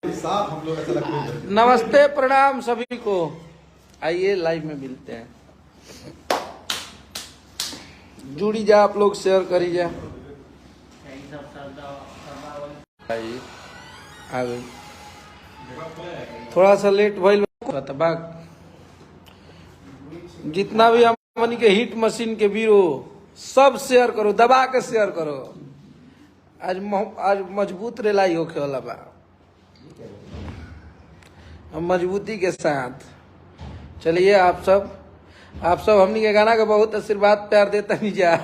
साफ हम लोग ऐसा लगता है। नमस्ते प्रणाम सभी को। आइए लाइव में मिलते हैं। जुड़ी जा आप लोग, शेयर करी जा। आइए आ गई, थोड़ा सा लेट भइल बाग। जितना भी हमनी के हिट मशीन के बीरो सब शेयर करो, दबा के शेयर करो। आज मजबूत रेलाई होके वाला बा, मजबूती के साथ। चलिए आप सब हमनी के गाना का बहुत आशीर्वाद प्यार देता नहीं जा।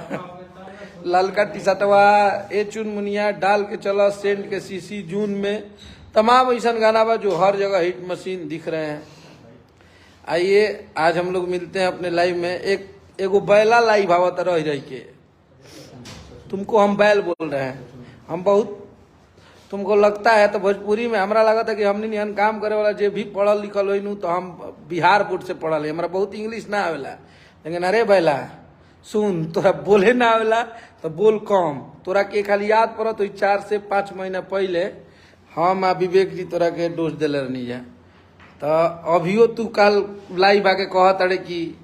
लालका टी शर्टवा ए चुन मुनिया डाल के चला सेंट के सीसी जून में, तमाम ऐसा गाना बा जो हर जगह हिट मशीन दिख रहे हैं। आइए आज हम लोग मिलते हैं अपने लाइव में। एगो बैला लाइव आवत रह के, तुमको हम बैल बोल रहे हैं। हम बहुत तुमको लगता है तो भोजपुरी में हमरा लगा था कि हमने निहन काम करे वाला जे भी पढ़ल लिखल हो तो हम बिहार बोर्ड से पढ़ल है, हमरा बहुत इंग्लिश ना आवेला। लेकिन अरे बैला सुन, तोरा बोले ना आवेला तो बोल कम। तोरा के खाली याद पड़ो तो 4 से 5 महीना पहले हम आ विवेक जी तोरा के डोज दिले रहनी जा। तो अभियो तू कल लाइव आके कहत अरे कि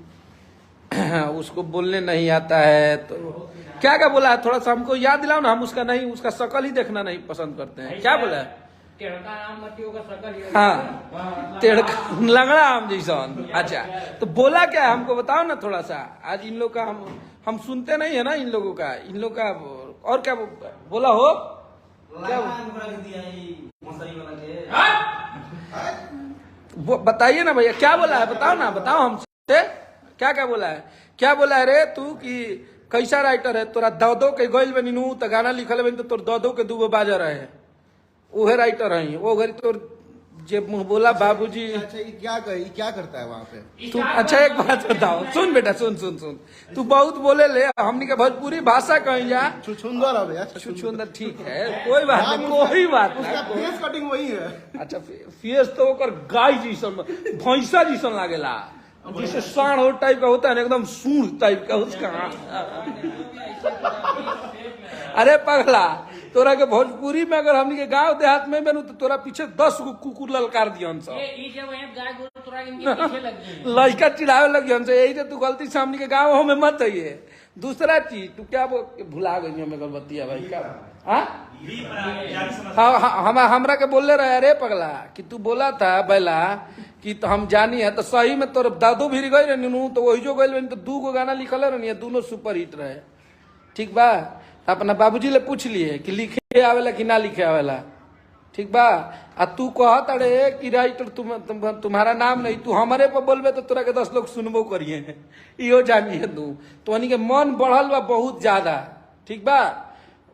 उसको बोलने नहीं आता है। तो क्या क्या बोला है, थोड़ा सा हमको याद दिलाओ ना। हम उसका शकल ही देखना नहीं पसंद करते हैं। क्या बोला है? हाँ, टेढ़का लंगड़ा आम जैसा। अच्छा, तो बोला क्या है हमको बताओ ना थोड़ा सा। आज इन लोग का हम सुनते नहीं है ना, इन लोगों का और क्या बोला हो। क्या बताइए ना भैया, क्या बोला है बताओ ना, बताओ हमसे क्या क्या बोला है। क्या बोला है रे तू कि कैसा राइटर है तोरा? दो के गइल बनी नू तो गाना लिखल बनी तो तोर दो के दूगो बाजा रहे, उहे राइटर है। वो घरी तोर जे मुंह बोला बाबूजी। अच्छा ये क्या करता है वहाँ पे? तू अच्छा एक बात बताओ, सुन बेटा सुन। तू बहुत बोले ले, हमनी के भोजपुरी भाषा कहीं जा छुछुंदर है भैया, छुछुंदर। ठीक है, कोई बात नहीं, कोई बात उसका नहीं। फेस कटिंग वही है। अच्छा, फेस तो ओकर गाय जैसन भैंसा जैसन लागेला, जिससे साढ़ हो टाइप का होता है ना, एकदम सूंड टाइप का उसका। अरे पगला, तोरा के भोजपुरी में अगर हमनी के गांव देहात में बनू तो तोरा पीछे 10 गो कुकुर ललकार दियन सब, लड़का चिल्लावे लगी हमसे। यही से तू गलती से हमनी के गाँव में मत आइए। दूसरा चीज तू क्या भुला गई हमें गलबतिया भाई क्या? हाँ, हमरा के बोले रहे अरे पगला कि तू बोला था बैला कि तो हम जानी है। तो सही में तोर दादू भी गई रही तो वही जो गई तो 2 गो गाना लिखल रही, दोनों सुपर हिट रहे। ठीक बा, अपना बाबूजी ले पूछ लिए कि लिखे आवेला कि ना लिखे आवेला। ठीक बा, आ तू कहत अरे कि राइटर तुम्हारा नाम नहीं, तू हमारे पर बोलबे तो तोरा के 10 लोग सुनबो करिए। इहो जानिए तू तो के मन बढ़ल बा बहुत ज्यादा। ठीक बा,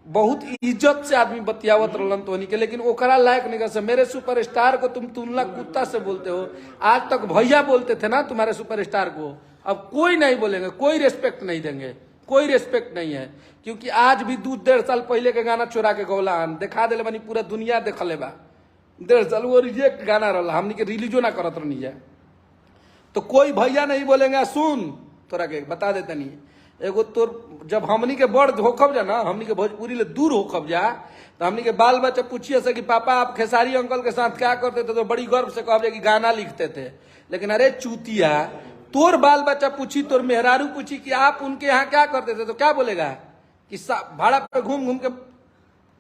बहुत इज्जत से आदमी बतियावत रहलन तो के, लेकिन ओकरा लायक नहीं कर। मेरे सुपरस्टार को तुम तुलना कुत्ता से बोलते हो। आज तक भैया बोलते थे ना तुम्हारे सुपरस्टार को, अब कोई नहीं बोलेंगे, कोई रेस्पेक्ट नहीं देंगे, कोई रेस्पेक्ट नहीं है। क्योंकि आज भी 2-1.5 साल पहले के गाना चोरा के गौला दिखा दिले बनी, पूरा दुनिया देखले बा। 1.5 साल वो रिजेक्ट गाना रहा, हमनी के रिलीजो ना करत रहनी है। तो कोई भैया नहीं बोलेंगे। सुन तोरा के बता देते नहीं, एगो तोर जब हमनी के बड़ होखब जा ना, हमनी के भोजपुरी ले दूर होखब जा, तो हमनी के बाल बच्चा पूछिए से कि पापा आप खेसारी अंकल के साथ क्या करते थे, तो बड़ी गर्व से कह कि गाना लिखते थे। लेकिन अरे चूतिया, तोर बाल बच्चा पूछी, तोर मेहरारू पूछी कि आप उनके यहाँ क्या करते थे, तो क्या बोलेगा कि भाड़ा पे घूम घूम के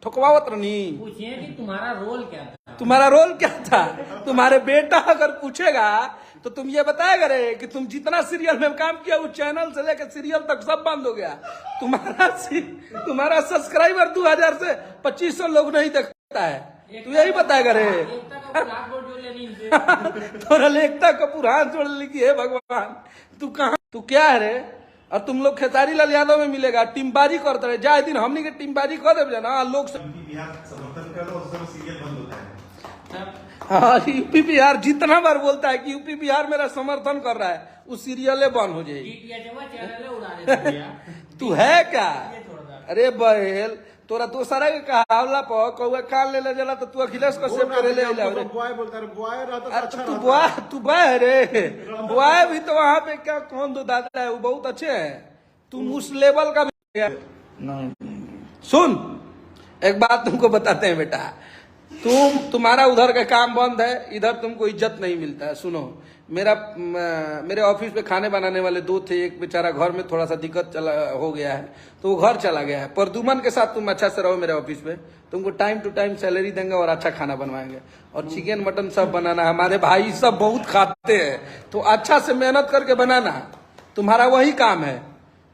ठोकवावत रही। पूछिए कि तुम्हारा रोल क्या था? तुम्हारा रोल क्या था? तुम्हारे बेटा अगर पूछेगा तो तुम ये बताएगा रे कि तुम जितना सीरियल में काम किया उस चैनल से लेकर सीरियल तक सब बंद हो गया। तुम्हारा सब्सक्राइबर 2000 से 2500 लोग नहीं देखता है। तू यही बताएगा रे। थोड़ा लेखता कपूर हाथ जोड़ लिखी है भगवान। तू कहाँ, तू क्या है रे? और तुम लोग खेसारी लाल यादव में मिलेगा, टीमबाजी करते रहे। जाए दिन हमनी के टीमबाजी कर दे ना लोग। हाँ, यूपी बिहार जितना बार बोलता है कि यूपी बिहार मेरा समर्थन कर रहा है, उस सीरियले बंद हो जाएगी। तू है क्या? अरे बहल, तोरा दोसरा के कहावला पर कौआ कान ले जला तो तू अखिलेश को सेव करे ले जा रे। बॉय बोलता है, बॉय रहता तो अच्छा रहता। तू बॉय रे, बॉय भी तो वहाँ पे क्या कौन दो दादा है, वो बहुत अच्छे है। तुम उस लेवल का भी। सुन एक बात तुमको बताते हैं बेटा, तुम्हारा उधर का काम बंद है, इधर तुमको इज्जत नहीं मिलता है। सुनो, मेरे ऑफिस पे खाने बनाने वाले दो थे, एक बेचारा घर में थोड़ा सा दिक्कत हो गया है तो वो घर चला गया है। प्रदुमन के साथ तुम अच्छा से रहो मेरे ऑफिस पे, तुमको टाइम टू टाइम सैलरी देंगे और अच्छा खाना बनवाएंगे। और चिकन मटन सब बनाना, हमारे भाई सब बहुत खाते हैं, तो अच्छा से मेहनत करके बनाना, तुम्हारा वही काम है,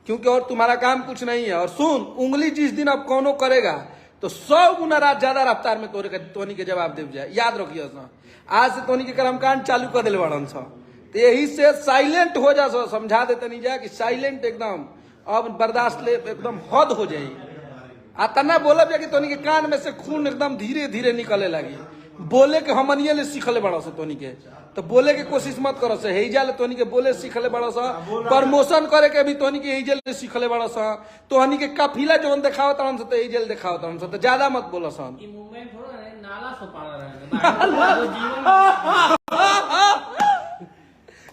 क्योंकि और तुम्हारा काम कुछ नहीं है। और सुन, उंगली जिस दिन अब कौनो करेगा तो 100 गुना ज्यादा रफ्तार में तोनी के जवाब दे जाए। याद रखिए, आज से तोनी के कर्मकांड चालू कर दिले बड़न सा, तो यही से साइलेंट हो जा। समझा देते नहीं जा कि साइलेंट एकदम अब बर्दाश्त ले, एकदम हद हो जाये। आतना बोलब जा कि तोनी के कान में से खून एकदम धीरे धीरे निकले लगी। बोले के हमनिये ले सीखले बड़ा सा तोनी के, तो बोले के कोशिश मत करो से। हेजा ले तोनी के बोले सीखले बड़ा सा, प्रमोशन करे के भी तोनी के हेजा ले सीखले बड़ा सा। तोहनी के काफिला जोन दिखाओ तरन से, तो हेजा ले दिखाओ तरन से, तो ज्यादा मत बोलो सन। कि मुंबई में थोड़ा नाला सुपाड़ा रहता है,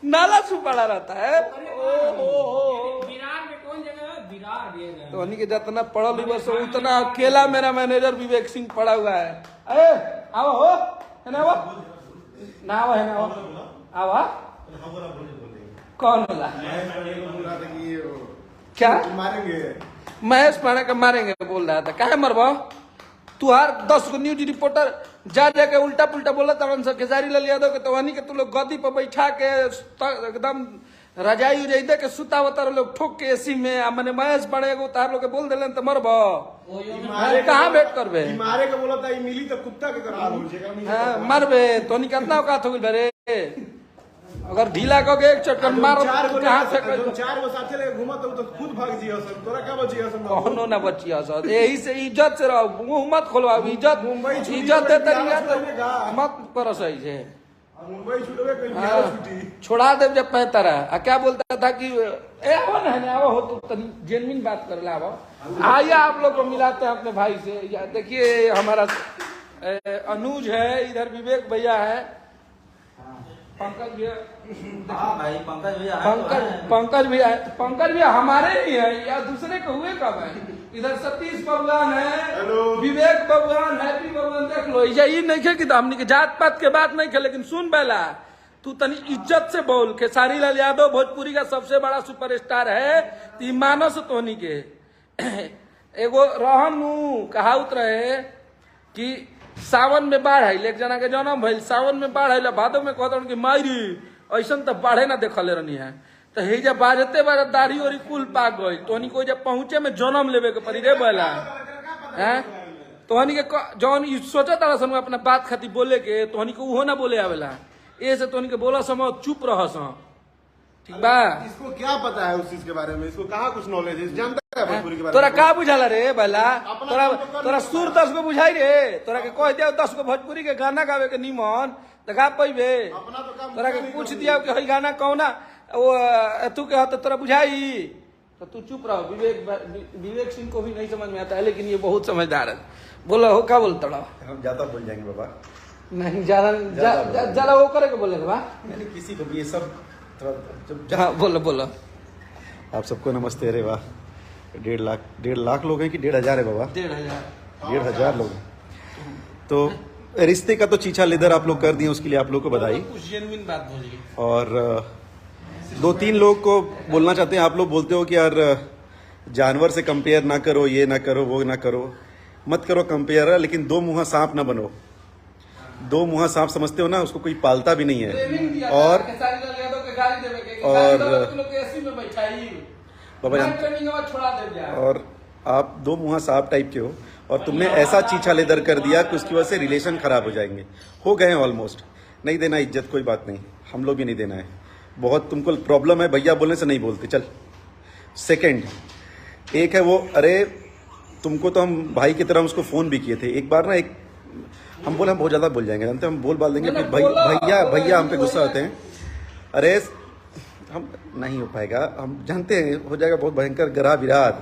नाला सुपाड़ा रहता है। विरार में कौन जगह है? विरार दिए गए। तो के जितना पढ़ल हुआ से उतना अकेला मेरा मैनेजर विवेक सिंह पड़ा हुआ है। अरे आओ हो, है ना वो ना वो, है ना वो, आओ। कौन बोला? क्या मारेंगे? महेश पाणे का मारेंगे बोल रहा था। काहे मरबो? तुहार 10 गो न्यूज रिपोर्टर जा जाके उल्टा पुल्टा बोला तरन से खेसारी लाल यादव के, तो वही के तू लोग गद्दी पर बैठा के एकदम रजाई उजाई दे के सुता उतार लोग ठोक के एसी में। मैंने महेश पाणे को तार लोग बोल दिले तो मरबो। कहाँ भेंट करबे? मारे के बोला था मिली तो कुत्ता के करा लो। मरबे तो नहीं कितना औकात हो गई रे। अगर ढीला कह के एक चटकन मार कहां से 4 गो साथे लेके घुमत तो खुद भाग जिया सब। तोरा क्या बचिया सब? कौनो ना बचिया सब। यही से इज्जत से रहो, मुंह मत खोलवाओ। इज्जत इज्जत देते नहीं मत करो सही से। मुंबई छुटवे कहीं बिहार छुटी छोड़ा दे जब पैतरा। क्या बोलता था कि ए आओ ना हो, तो जेनविन बात कर ला। आइए आप लोग को मिलाते हैं अपने भाई से। देखिए हमारा अनुज है, इधर विवेक भैया है, पंकज भैया, भाई पंकज भैया, पंकज भैया हमारे ही है या दूसरे के हुए कब है? इधर सतीश बबुआन है, विवेक बबुआन, हैप्पी बबुआन। देख लो, ये नहीं है कि हमनी के जात पात के बात नहीं है, लेकिन सुन बेला तू तनी इज्जत से बोल। खेसारी लाल यादव भोजपुरी का सबसे बड़ा सुपरस्टार है, ती मानस तोनी के एगो रहन कहावत रहे कि सावन में बाढ़ है, एक जना के जन्म भइल, सावन में बाढ़ है, भादो में कहता कि मायरी ऐसा तो बाढ़े ना देखले रहनी है। तो हे जब बाजते बार दाढ़ी और कुल पाक गई, तोहनी को जब पहुंचे में जन्म लेवे के पड़ी रे बोला है। तोहनी के जौन सोचा था सन अपना बात खातिर बोले के, तोहनी को उहो ना बोले आवेला। ए से तोहनी के बोला समय चुप रह सा, ठीक बा? इसको क्या पता है उस चीज के बारे में? इसको कहाँ कुछ नॉलेज है? जानता है भोजपुरी के बारे में? तोरा का बुझाला रे भला? तोरा सुर 10 गो बुझाई रे? तोरा के कह दिया 10 गो भोजपुरी के गाना गावे के निमन तो गा पैबे? तोरा के पूछ दिया कि हई गाना कौना वो तू के तो तोरा बुझाई? तो तू चुप रहो। विवेक सिंह को भी नहीं समझ में आता है, लेकिन ये बहुत समझदार है। बोलो हो, क्या बोलता रहा? हम ज्यादा बोल जाएंगे बाबा। नहीं ज्यादा वो करे के बोले बा, किसी को भी ये सब हाँ बोलो बोलो। आप सबको नमस्ते। अरे वाह, 1.5 लाख लोग हैं कि 1,500 है बाबा? 1,500 लोग हैं। तो रिश्ते का तो चीछा लेदर आप लोग कर दिए, उसके लिए आप लोग को बधाई। कुछ जेन्युइन बात बोलिए। और 2-3 लोग को बोलना चाहते हैं। आप लोग बोलते हो कि यार जानवर से कंपेयर ना करो, ये ना करो, वो ना करो, मत करो कंपेयर, लेकिन 2 मुँहा सांप ना बनो। 2 मुँहा सांप समझते हो ना, उसको कोई पालता भी नहीं है। और आप 2 मुँहा सांप टाइप के हो, और तुमने ऐसा चीछा लेदर कर दिया कि उसकी वजह से रिलेशन खराब हो जाएंगे, हो गए हैं ऑलमोस्ट। नहीं देना इज्जत, कोई बात नहीं, हम लोग भी नहीं देना है। बहुत तुमको प्रॉब्लम है, भैया बोलने से नहीं बोलते। चल, सेकंड एक है वो, अरे तुमको तो हम भाई की तरह उसको फोन भी किए थे एक बार ना। एक हम बोले हम बहुत ज्यादा बोल जाएंगे, जानते हम बोल बाल देंगे, फिर भैया हम पे गुस्सा होते हैं। अरे हम नहीं हो पाएगा, हम जानते हैं हो जाएगा बहुत भयंकर गरा विराट।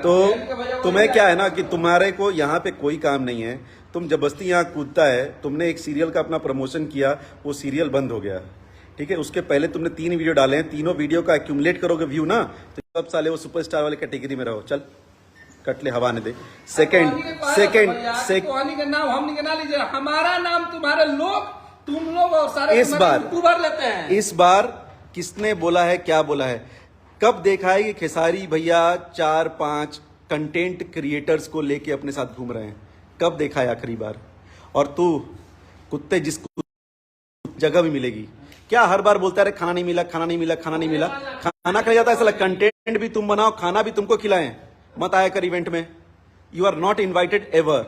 तो तुम्हें क्या है ना कि तुम्हारे को यहाँ पे कोई काम नहीं है, तुम जबरदस्ती यहाँ कूदता है। तुमने एक सीरियल का अपना प्रमोशन किया, वो सीरियल बंद हो गया, ठीक है? उसके पहले तुमने 3 वीडियो डाले हैं, तीनों वीडियो का एक्यूमुलेट करोगे व्यू ना, तो सब साले वो सुपरस्टार वाले कैटेगरी में रहो। चल कटले हवा ने दे। सेकंड टोनी का नाम हम निकला लीजिए, हमारा नाम तुम्हारे लोग, तुम लोग और सारे इस बार यूट्यूबर लेते हैं। इस बार किसने बोला है, क्या बोला है? कब देखा है कि खेसारी भैया 4-5 कंटेंट क्रिएटर्स को लेके अपने साथ घूम रहे हैं? कब देखा है आखिरी बार? और तू कुत्ते, जिसको जगह भी मिलेगी क्या, हर बार बोलता है अरे खाना नहीं मिला, खाना नहीं मिला, खाना नहीं मिला। खाना खा जाता है साला, कंटेंट भी तुम बनाओ, खाना भी तुमको खिलाएं। मत आया कर इवेंट में, you are not invited ever,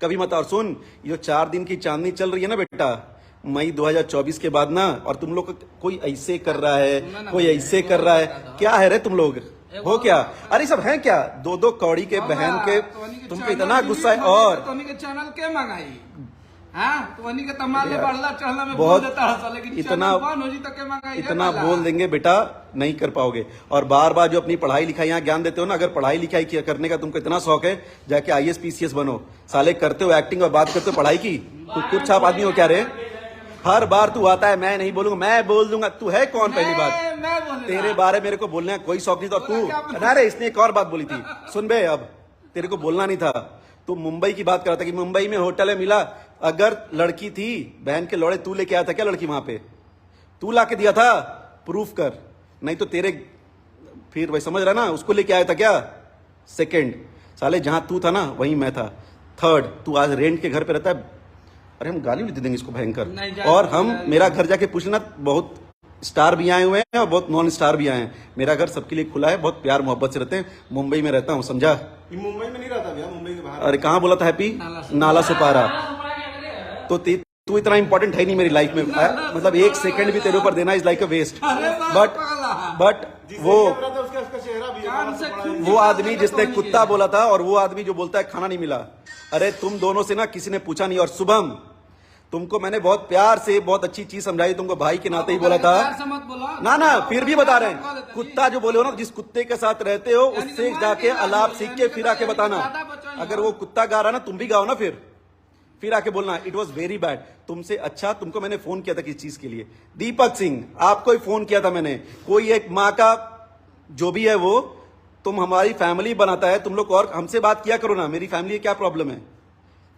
कभी मत। और सुन, ये जो 4 दिन की चांदनी चल रही है ना बेटा, मई 2024 के बाद ना, और तुम लोग कोई ऐसे कर रहा है, कोई ऐसे कर रहा है, क्या है रे तुम लोग हो क्या? अरे सब हैं क्या, 2-2 कौड़ी के बहन के, तुम पे इतना गुस्सा है। और टोनी के चैनल के मंगाई, हाँ टोनी के तमाले बढ़ला चढ़ला में बहुत बोल देता है, लेकिन इतना बंद हो जी तक के मंगाई, इतना बोल देंगे बेटा, नहीं कर पाओगे। और बार बार जो अपनी पढ़ाई लिखाई यहाँ ज्ञान देते हो ना, अगर पढ़ाई लिखाई करने का तुमको इतना शौक है, जाके IAS PCS बनो। साले करते हो एक्टिंग और बात करते हो पढ़ाई की, तू कुछ छाप आदमी हो क्या रे? हर बार तू आता है मैं नहीं बोलूंगा, मैं बोल दूंगा। तू है कौन? पहली बात, तेरे बारे मेरे को बोलने का कोई शौक नहीं था। और तू, अरे इसने एक और बात बोली थी, सुन बे, अब तेरे को बोलना नहीं था। तू मुंबई की बात कर रहा था कि मुंबई में होटल है मिला, अगर लड़की थी बहन के लौड़े, तू लेके आया था क्या लड़की वहां पे? तू ला के दिया था? प्रूफ कर, नहीं तो तेरे, फिर वही समझ रहा ना, उसको लेके आया था क्या? सेकंड, साले जहां तू था ना वहीं मैं था। थर्ड, तू आज रेंट के घर पे रहता है, अरे हम गाली भी दे देंगे इसको भयंकर। और हम, मेरा घर जाके पूछना, बहुत स्टार भी आए हुए हैं और बहुत नॉन स्टार भी आए हैं। मेरा घर सबके लिए खुला है, बहुत प्यार मोहब्बत से रहते हैं। मुंबई में रहता हूँ, समझा? मुंबई में नहीं रहता भैया, मुंबई के बाहर। अरे कहाँ बोला था हैप्पी? नाला सुपारा। तो तू इतना इंपॉर्टेंट है नहीं मेरी लाइफ में, मतलब 1 सेकंड भी तेरे ऊपर देना is like a waste. But वो आदमी जिसने कुत्ता बोला था, और वो आदमी जो बोलता है खाना नहीं मिला, अरे तुम दोनों से ना किसी ने पूछा नहीं। और शुभम, तुमको मैंने बहुत प्यार से बहुत अच्छी चीज समझाई, तुमको भाई के नाते ही बोला था ना, फिर भी बता रहे हैं। कुत्ता जो बोले हो ना, जिस कुत्ते के साथ रहते हो उससे जाके अलाप सीख के फिर आके बताना। अगर वो कुत्ता गा रहा ना, तुम भी गाओ ना, फिर आके बोलना इट वॉज वेरी बैड। तुमसे अच्छा तुमको मैंने फोन किया था किस चीज के लिए? दीपक सिंह, आपको ही फोन किया था मैंने। कोई एक माँ का जो भी है वो, तुम हमारी फैमिली बनाता है, तुम लोग और हमसे बात किया करो ना, मेरी फैमिली क्या प्रॉब्लम है?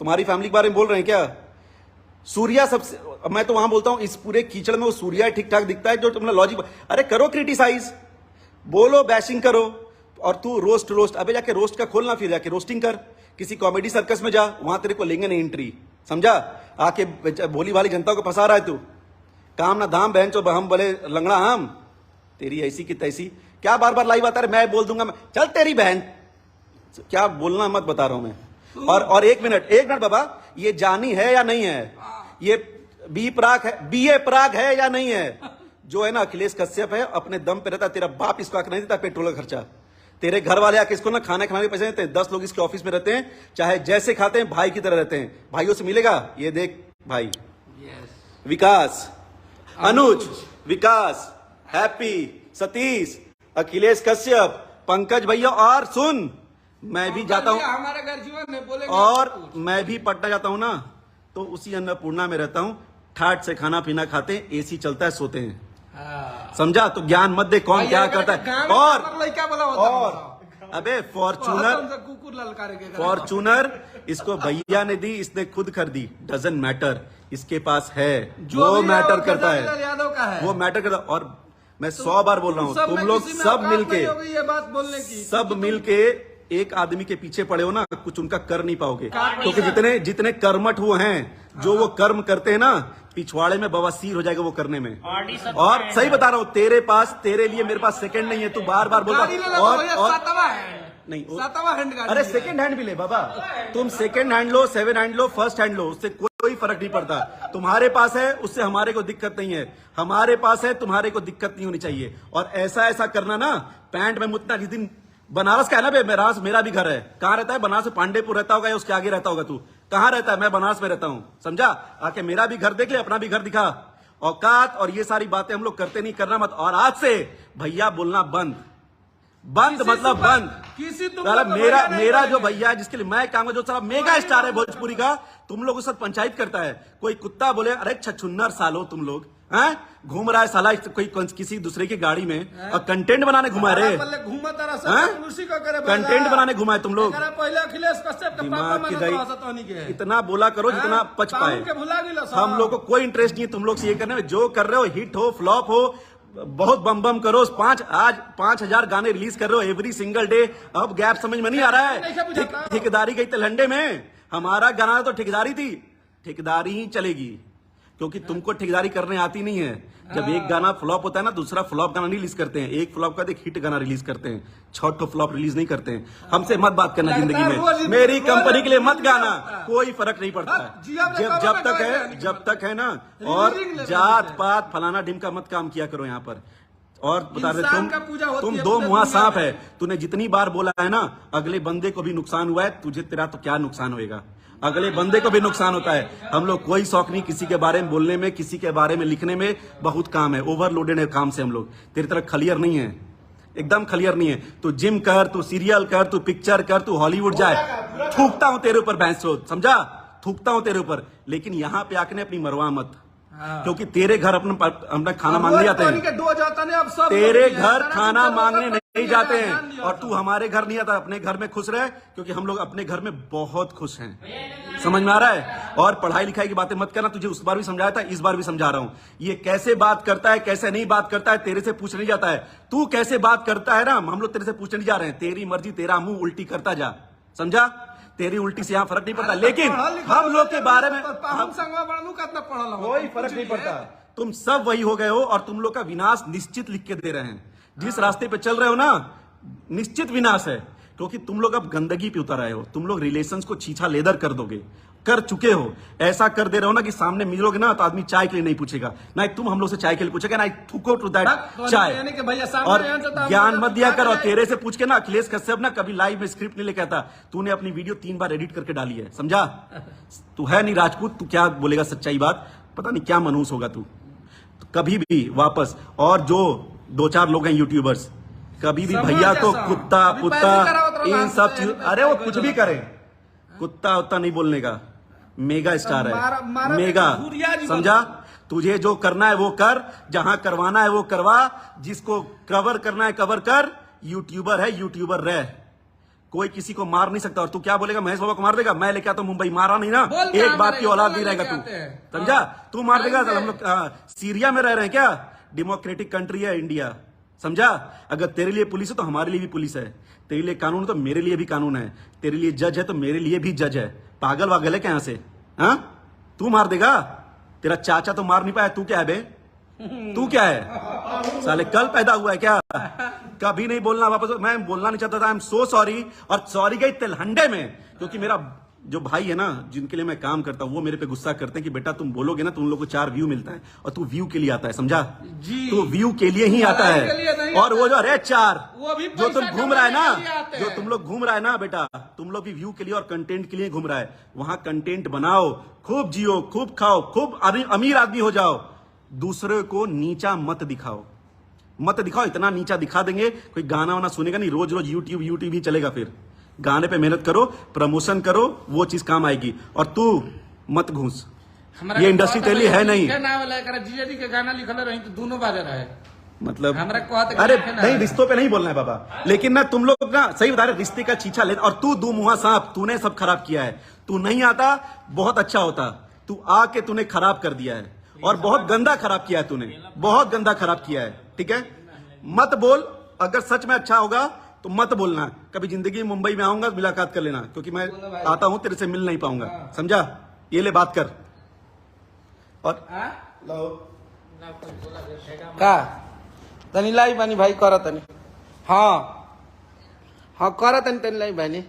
तुम्हारी फैमिली के बारे में बोल रहे हैं क्या? सूर्या सबसे, मैं तो वहां बोलता हूं इस पूरे कीचड़ में वो सूर्या ठीक ठाक दिखता है जो तुमने लॉजिक। अरे करो क्रिटिसाइज, बोलो, बैशिंग करो। और तू रोस्ट, अबे जाके रोस्ट का खोलना, फिर जाके रोस्टिंग कर, किसी कॉमेडी सर्कस में जा, वहां तेरे को लेंगे नहीं एंट्री, समझा? आके भोली भाली जनता को फंसा रहा है तू, काम ना धाम, बहन चो हम बोले लंगड़ा हम, तेरी ऐसी की तैसी। क्या बार बार लाइव आता है? मैं बोल दूंगा, मैं चल तेरी बहन, क्या बोलना मत बता रहा हूं मैं। और एक मिनट बाबा, ये जानी है या नहीं है? ये BA प्राग है या नहीं है? जो है ना अखिलेश कश्यप है, अपने दम पे रहता है। तेरा बाप इसको आके नहीं देता पेट्रोल का खर्चा, तेरे घर वाले आके इसको ना खाने खाने के पैसे देते हैं। 10 लोग इसके ऑफिस में रहते हैं, चाहे जैसे खाते हैं भाई की तरह रहते हैं। भाइयों से मिलेगा, ये देख भाई, विकास, अनुज, विकास, हैप्पी, सतीश, अखिलेश कश्यप, पंकज भैया। और सुन, मैं भी जाता हूं, हमारे घर जीवन है, बोलेंगे और मैं भी पटना जाता हूं ना, तो उसी अन्नपूर्णा में रहता हूं। ठाट से खाना पीना खाते हैं, AC चलता है, सोते हैं, समझा? तो ज्ञान मत दे कौन क्या करता है। और अबे फॉर्चूनर इसको भैया ने दी, इसने खुद खरीदी, डजंट मैटर, इसके पास है, वो मैटर करता है, वो मैटर करता। और मैं 100 बार बोल रहा हूं, तुम लोग सब मिलके एक आदमी के पीछे पड़े हो ना, कुछ उनका कर नहीं पाओगे, क्योंकि जितने कर्मठ वो हैं, जो वो कर्म करते हैं ना, पिछवाड़े में बवासीर हो जाएगा वो करने में। और सही बता रहा हूँ, तेरे पास, तेरे लिए मेरे पास सेकंड नहीं है, तू बार बार बोल रहा। और नहीं, अरे सेकंड हैंड भी ले बाबा, तुम सेकंड हैंड लो, 7 हैंड लो, फर्स्ट हैंड लो, उससे कोई फर्क नहीं पड़ता। तुम्हारे पास है, उससे हमारे को दिक्कत नहीं है, हमारे पास है, तुम्हारे को दिक्कत नहीं होनी चाहिए। और ऐसा करना ना, पैंट में मुतना। जिस दिन बनारस का है ना बे, मेरा भी घर है। कहाँ रहता है? बनारस में पांडेपुर रहता होगा या उसके आगे रहता होगा। तू कहाँ रहता है? मैं बनारस में रहता हूँ, समझा? आके मेरा भी घर देख ले, अपना भी घर दिखा। औकात और ये सारी बातें हम लोग करते नहीं, करना मत। और आज से भैया बोलना बंद मतलब बंद। मेरा जो भैया है, जिसके लिए मैं काम, जो सारा मेगा स्टार है भोजपुरी का, तुम लोग उस साथ पंचायत करता है। कोई कुत्ता बोले, अरे छछुन्नर सालो तुम लोग, हैं? घूम रहा है साला कोई किसी दूसरे की गाड़ी में और कंटेंट बनाने घुमा रहे, घूमा तारा हैं? सब उसी को करे कंटेंट बनाने घुमाए तुम लोग। पहले अखिलेश कश्यप के पापा दिमाग की मानत दही रहा सतोनी के इतना बोला करो जितना पच पाए। के भुला गिलो सब। हम लोग को कोई इंटरेस्ट नहीं है तुम लोग से ये करने में। जो कर रहे हो हिट हो फ्लॉप हो बहुत बम बम करो। आज 5,000 गाने रिलीज कर रहे हो एवरी सिंगल डे। अब गैप समझ में नहीं आ रहा है। ठेकेदारी गई तिलहंडे में। हमारा गाना तो ठेकेदारी थी, ठेकेदारी ही चलेगी क्योंकि तुमको ठेकेदारी करने आती नहीं है। जब एक गाना फ्लॉप होता है ना दूसरा फ्लॉप गाना नहीं रिलीज करते हैं। एक फ्लॉप का एक हिट गाना रिलीज करते हैं, 6 फ्लॉप रिलीज नहीं करते हैं। हमसे मत बात करना जिंदगी में। मेरी कंपनी के लिए मत गाना, कोई फर्क नहीं पड़ता है। जब तक है ना। और जात पात फलाना ढिमका मत काम किया करो यहाँ पर। और बता रहे तुम दो मुहा सांप है। तूने जितनी बार बोला है ना अगले बंदे को भी नुकसान हुआ है, तुझे तेरा तो क्या नुकसान होएगा। अगले बंदे को भी नुकसान होता है। हम लोग कोई शौक नहीं किसी के बारे में बोलने में, किसी के बारे में लिखने में। बहुत काम है, ओवरलोडेड है काम से हम लोग। तेरी तरह खलियर नहीं है, एकदम खलियर नहीं है। तू जिम कर, तू सीरियल कर, तू पिक्चर कर, तू हॉलीवुड जाए। थूकता हूं तेरे ऊपर भैंस चोद, समझा? थूकता हूं तेरे ऊपर। लेकिन यहाँ पे आके अपनी मरवा मत, क्योंकि तेरे घर अपना खाना मांगने जाते हैं। तेरे घर खाना मांगने नहीं जाते हैं और तू हमारे घर नहीं आता। अपने घर में खुश रहे क्योंकि हम लोग अपने घर में बहुत खुश हैं। समझ में आ रहा है? और पढ़ाई लिखाई की बातें मत करना। तुझे उस बार भी समझाया था, इस बार भी समझा रहा हूं। ये कैसे बात करता है कैसे नहीं बात करता है तेरे से पूछ नहीं जाता है। तू कैसे बात करता है ना हम लोग तेरे से पूछने नहीं जा रहे हैं। तेरी मर्जी, तेरा मुंह उल्टी करता जा, समझा? तेरी उल्टी से यहाँ फर्क नहीं पड़ता। लेकिन हम लोग के बारे में कोई फर्क नहीं पड़ता। तुम सब वही हो गए हो और तुम लोग का विनाश निश्चित लिख के दे रहे हैं। जिस रास्ते पे चल रहे हो ना निश्चित विनाश है, क्योंकि तुम लोग अब गंदगी पे उतर आए हो। तुम लोग रिलेशंस को छीछा लेदर कर दोगे, कर चुके हो। ऐसा कर दे रहे हो ना कि सामने मिलोगे ना तो आदमी चाय के लिए नहीं पूछेगा, ना तुम हम लोग से चाय के लिए पूछेगा, ना थूको टू दैट चाय। और ज्ञान मत दिया कर। और तेरे से पूछ के ना अखिलेश कश्यप ना कभी लाइव में स्क्रिप्ट नहीं लेके आता। तूने अपनी वीडियो 3 बार एडिट करके डाली है, समझा? तू है नहीं राजपूत, तू क्या बोलेगा सच्चाई बात? पता नहीं क्या मनूस होगा तू। तो कभी भी वापस, और जो 2-4 लोग हैं यूट्यूबर्स, कभी भी भैया को कुत्ता पुत्ता इन सब चीज, अरे वो कुछ भी करें, कुत्ता उत्ता नहीं बोलने का। मेगा स्टार है, मेगा, समझा? तुझे जो करना है वो कर, जहां करवाना है वो करवा, जिसको कवर करना है कवर कर। यूट्यूबर है, यूट्यूबर रह। कोई किसी को मार नहीं सकता। और तू क्या बोलेगा महेश बाबा को मार देगा? मैं लेके आता मुंबई, मारा नहीं ना, एक बात की औलाद नहीं रहेगा तू, समझा? तू मार देगा। हम लोग सीरिया में रह रहे हैं क्या? डेमोक्रेटिक कंट्री है इंडिया, समझा? अगर तेरे लिए पुलिस है तो हमारे लिए भी पुलिस है। तेरे लिए कानून है तो मेरे लिए भी कानून है। तेरे लिए जज है तो मेरे लिए भी जज है। पागल वागल है क्या यहाँ से? हाँ, तू मार देगा? तेरा चाचा तो मार नहीं पाया, तू क्या है बे? तू क्या है? साले कल पैदा हुआ है क्या? कभी नहीं बोलना वापस। मैं बोलना नहीं चाहता था, आई एम सो सॉरी। और सॉरी गई तिलहंडे में, क्योंकि मेरा जो भाई है ना जिनके लिए मैं काम करता हूं वो मेरे पे गुस्सा करते हैं कि बेटा तुम बोलोगे ना तुम लोग को 4 व्यू मिलता है और तू व्यू के लिए आता है, समझा? तो व्यू के लिए ही आता है। और वो जो अरे 4 जो तुम घूम रहा है ना, जो तुम लोग घूम रहा है ना बेटा, तुम लोग भी व्यू के लिए और कंटेंट के लिए घूम रहा है। वहां कंटेंट बनाओ, खूब जियो, खूब खाओ, खूब अमीर आदमी हो जाओ। दूसरे को नीचा मत दिखाओ, मत दिखाओ। इतना नीचा दिखा देंगे कोई गाना वाना सुनेगा नहीं। रोज रोज यूट्यूब ही चलेगा। फिर गाने पे मेहनत करो, प्रमोशन करो, वो चीज काम आएगी। और तू मत घूस, ये इंडस्ट्री तेरे लिए है नहीं। जीजेडी के गाना लिखल रही तो दोनों बाजे रहे, मतलब अरे नहीं, रिश्तों पे नहीं बोलना है बाबा। लेकिन ना तुम लोग ना सही बता रहे, रिश्ते का छीछा ले। और तू 2 मुहा सांप, तूने सब खराब किया है। तू नहीं आता बहुत अच्छा होता, तू आके तूने खराब कर दिया है और बहुत गंदा खराब किया है तूने, बहुत गंदा खराब किया है। ठीक है, मत बोल। अगर सच में अच्छा होगा तो मत बोलना। कभी जिंदगी में मुंबई में आऊंगा तो मुलाकात कर लेना, क्योंकि मैं आता हूं तेरे से मिल नहीं पाऊंगा, समझा? ये ले बात कर। और का तनी लाई बानी भाई कर तनी, हाँ हाँ कर तनी, तनी लाई बानी।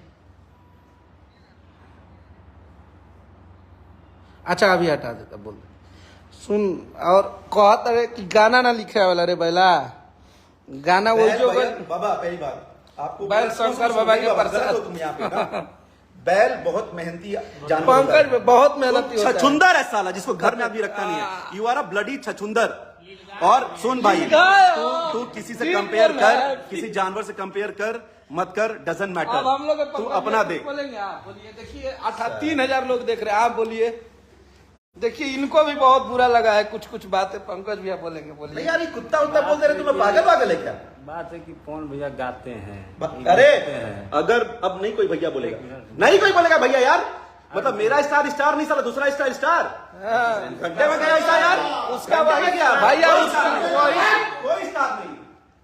अच्छा अभी हटा देता, बोल सुन। और कहत अरे कि गाना ना लिखे वाला रे बैला, गाना वो जो बाबा पहली बात आपको बैल शंकर बाबा के प्रसाद। तुम यहाँ पे ना बैल बहुत मेहनती जानवर, पंकज बहुत मेहनती होता है। छछुंदर है साला, जिसको घर में आदमी रखता नहीं है। यू आर अ ब्लडी छछुंदर। और सुन भाई, तू किसी से कंपेयर कर, किसी जानवर से कंपेयर कर मत कर, डजंट मैटर। अब हम लोग तू अपना देख। बोलेंगे आप, बोलिए। देखिए 3,000 लोग देख रहे हैं, आप बोलिए। देखिए इनको भी बहुत बुरा लगा है, कुछ कुछ बातें पंकज भैया बोलेंगे, नहीं बोलिए। यार, ये कुत्ता उत्ता बोल दे रहे, तुम्हें पागल पागल है क्या? बात है कि कौन भैया गाते हैं। अरे अगर अब नहीं कोई भैया बोलेगा, नहीं कोई बोलेगा भैया यार, मतलब मेरा स्टार स्टार नहीं साला दूसरा स्टार स्टार घंटे में गया ऐसा यार, उसका वही क्या भैया, कोई स्टार नहीं,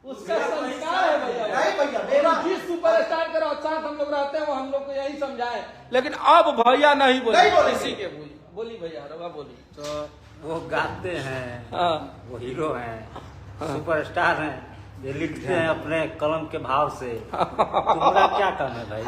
उसका संस्कार है भैया। नहीं भैया मेरा जिस सुपरस्टार के साथ हम लोग रहते हैं वो हम लोग को यही समझाए, लेकिन अब भैया नहीं बोले, नहीं बोलेंगे। किसी के बोली भैया, रवा बोली। तो वो गाते हैं, हाँ वो हीरो हैं, सुपरस्टार हैं, ये लिखते हैं अपने कलम के भाव से। तुम्हारा क्या काम है भाई?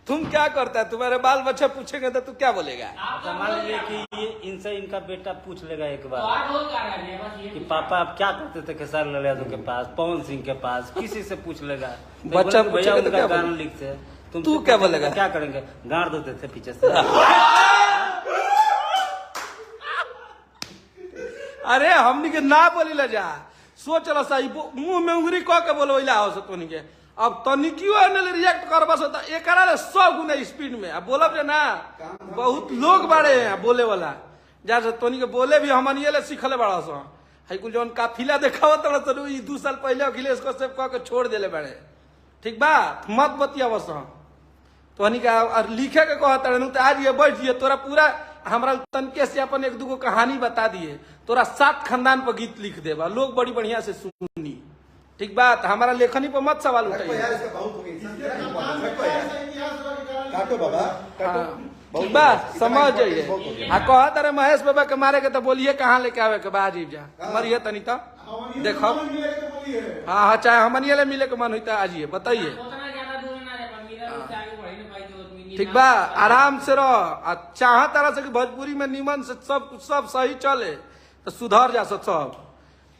तुम क्या करता है? तुम्हारे बाल बच्चे पूछेंगे तो तू क्या बोलेगा? अच्छा मान लीजिए कि ये इनसे इनका बेटा पूछ लेगा एक बार ढोल का रहा है, बस ये कि पापा आप क्या करते थे खेसारी लाल यादव के पास, पवन सिंह के पास, किसी से पूछ लेगा तो बच्चा बोलेंगे, पूछेगा भैया तो उनका क्या गाना बोलेगा? लिखते हैं, तुमसे तू क्या पूछेंगे बोलेगा? तो क्या करेंगे? गाड़ देते थे पीछे से। अरे हमनी के ना बोली ला जा, सोच ला सही, मुंह में उंगली कह के बोलो इला हो तोनी के। अब तनिकियो ने रिएक्ट कर बस होता एकरा ले 100 गुना स्पीड में। अब बोलब जे ना, बहुत लोग बड़े हैं बोले वाला, जैसे तोनी के बोले भी हमनिए ले सिखले बड़ा सो है। कुल जौन काफिला देखावत रहा तो 2 साल पहले अखिलेश कश्यप कह के छोड़ देले बड़े, ठीक बा, मत बतियावस। तोहनी का और लिखे के कहत रहे तो आज ये बैठ दिए, तोरा पूरा हमरा तनके से अपन 1-2 कहानी बता दिए, तोरा 7 खानदान पर गीत लिख देबा, लोग बड़ी बढ़िया से सुनी, ठीक बात। हमारा लेखनी पर मत सवाल रखो यार, उठाइए। इसका बहुत हो गई, रखो यार, काटो बाबा काटो, बहुत ठीक बा, हो गया। समझ इतना जाइए। बहुत हो गया। आ कहत रहे महेश बाबा के मारे के तो बोलिए कहाँ लेके आवे के बा, अजीब जा मरिए तनी तो देखो। हाँ हाँ, चाहे हमनिए ले मिले के मन होता आजिए, बताइए, उतना ज्यादा दूर ना जाए, पर मेरा उससे आगे बढ़े ना भाई, तो आदमी ठीक बा, आराम से रह। चाह तरह से कि भोजपुरी में निमन से सब सही चले तो सुधर जा सब।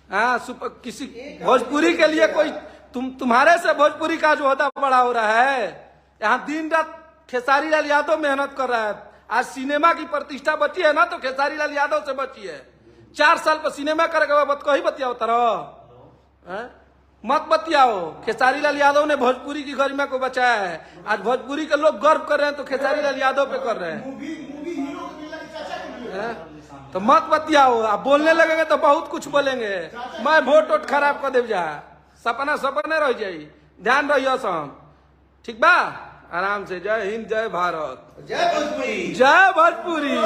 हाँ, किसी भोजपुरी के लिए कोई तुम्हारे से भोजपुरी का जो होता बड़ा हो रहा है। यहाँ दिन रात खेसारी लाल यादव मेहनत कर रहा है। आज सिनेमा की प्रतिष्ठा बची है ना तो खेसारी लाल यादव से बची है। 4 साल पर सिनेमा करेगा बात कही बतियाओ तरह, मत बतियाओ। खेसारी लाल यादव ने भोजपुरी की गरिमा को बचाया है। आज भोजपुरी के लोग गर्व कर रहे हैं तो खेसारी लाल यादव पे कर रहे हैं। तो मत बतियाओ, आप बोलने लगेंगे तो बहुत कुछ बोलेंगे। मैं वोट खराब कर दे जा, सपना सपने रह जाई। ध्यान रहियो सब, ठीक बा, आराम से। जय हिंद, जय भारत, जय भोजपुरी। जय भोजपुरी।